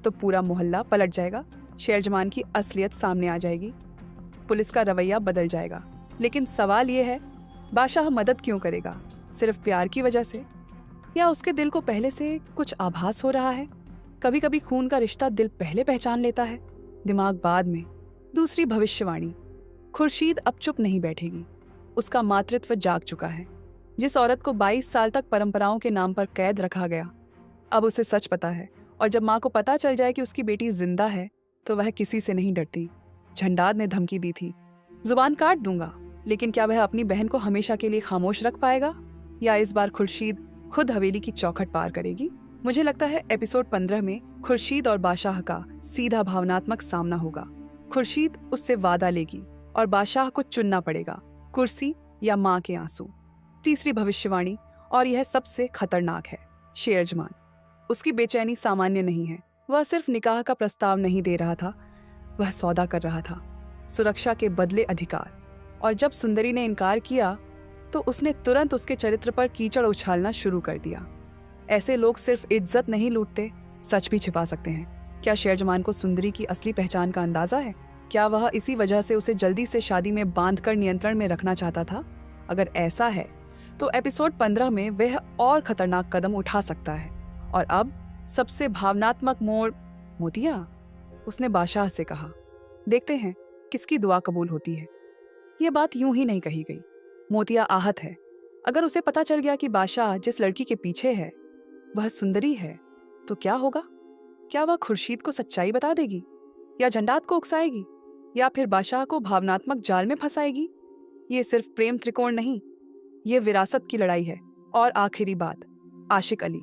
F: तो पूरा मोहल्ला पलट जाएगा, शेरजमान की असलियत सामने आ जाएगी, पुलिस का रवैया बदल जाएगा। लेकिन सवाल यह है, बादशाह मदद क्यों करेगा? सिर्फ प्यार की वजह से, या उसके दिल को पहले से कुछ आभास हो रहा है? कभी कभी खून का रिश्ता दिल पहले पहचान लेता है, दिमाग बाद में। दूसरी भविष्यवाणी। खुर्शीद अब चुप नहीं बैठेगी। उसका मातृत्व जाग चुका है। जिस औरत को 22 साल तक परंपराओं के नाम पर कैद रखा गया, अब उसे सच पता है। और जब माँ को पता चल जाए कि उसकी बेटी जिंदा है तो वह किसी से नहीं डरती। झंडाद ने धमकी दी थी, जुबान काट दूंगा। लेकिन क्या वह अपनी बहन को हमेशा के लिए खामोश रख पाएगा, या इस बार खुर्शीद खुद हवेली की चौखट पार करेगी? मुझे लगता है एपिसोड 15 में खुर्शीद और बादशाह का सीधा भावनात्मक सामना होगा। खुर्शीद उससे वादा लेगी और बादशाह को चुनना पड़ेगा, कुर्सी या माँ के आंसू। तीसरी भविष्यवाणी, और यह सबसे खतरनाक है, शेरजमान। उसकी बेचैनी सामान्य नहीं है। वह सिर्फ निकाह का प्रस्ताव नहीं दे रहा था, वह सौदा कर रहा था, सुरक्षा के बदले अधिकार। और जब सुंदरी ने इनकार किया तो उसने तुरंत उसके चरित्र पर कीचड़ उछालना शुरू कर दिया। ऐसे लोग सिर्फ इज्जत नहीं लूटते, सच भी छिपा सकते हैं। क्या शेरजमान को सुंदरी की असली पहचान का अंदाजा है? क्या वह इसी वजह से उसे जल्दी से शादी में बांधकर नियंत्रण में रखना चाहता था? अगर ऐसा है तो एपिसोड 15 में वह और खतरनाक कदम उठा सकता है। और अब सबसे भावनात्मक मोड़, मोतिया, उसने बादशाह से कहा। देखते हैं किसकी दुआ कबूल होती है। यह बात यूं ही नहीं कही गई। मोतिया आहत है। अगर उसे पता चल गया कि बादशाह जिस लड़की के पीछे है वह सुंदरी है तो क्या होगा? क्या वह खुर्शीद को सच्चाई बता देगी, या झंडाद को उकसाएगी, या फिर बादशाह को भावनात्मक जाल में फंसाएगी? ये सिर्फ प्रेम त्रिकोण नहीं, ये विरासत की लड़ाई है। और आखिरी बात, आशिक अली,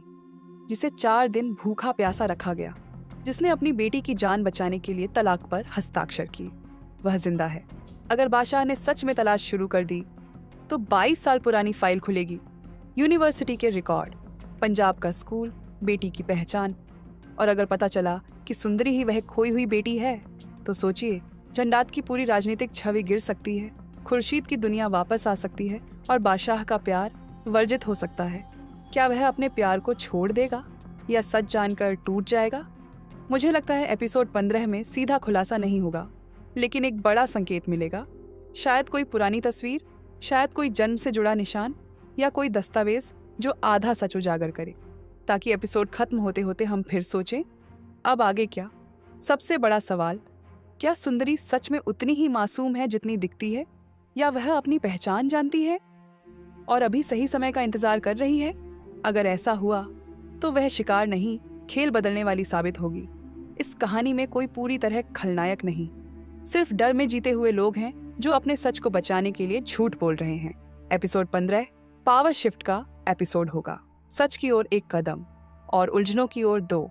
F: जिसे 4 दिन भूखा प्यासा रखा गया, जिसने अपनी बेटी की जान बचाने के लिए तलाक पर हस्ताक्षर किए, वह जिंदा है। अगर बादशाह ने सच में तलाश शुरू कर दी तो 22 साल पुरानी फाइल खुलेगी। यूनिवर्सिटी के रिकॉर्ड, पंजाब का स्कूल, बेटी की पहचान। और अगर पता चला कि सुंदरी ही वह खोई हुई बेटी है तो सोचिए, झंडाद की पूरी राजनीतिक छवि गिर सकती है, खुर्शीद की दुनिया वापस आ सकती है और बादशाह का प्यार वर्जित हो सकता है। क्या वह अपने प्यार को छोड़ देगा या सच जानकर टूट जाएगा? मुझे लगता है एपिसोड 15 में सीधा खुलासा नहीं होगा, लेकिन एक बड़ा संकेत मिलेगा। शायद कोई पुरानी तस्वीर, शायद कोई जन्म से जुड़ा निशान, या कोई दस्तावेज जो आधा सच उजागर करे, ताकि एपिसोड खत्म होते होते हम फिर सोचें, अब आगे क्या? सबसे बड़ा सवाल, क्या सुंदरी सच में उतनी ही मासूम है जितनी दिखती है, या वह अपनी पहचान जानती है और अभी सही समय का इंतजार कर रही है? अगर ऐसा हुआ तो वह शिकार नहीं, खेल बदलने वाली साबित होगी। इस कहानी में कोई पूरी तरह खलनायक नहीं, सिर्फ डर में जीते हुए लोग हैं जो अपने सच को बचाने के लिए झूठ बोल रहे हैं। एपिसोड 15 पावर शिफ्ट का एपिसोड होगा। सच की ओर एक कदम और उलझनों की ओर 2।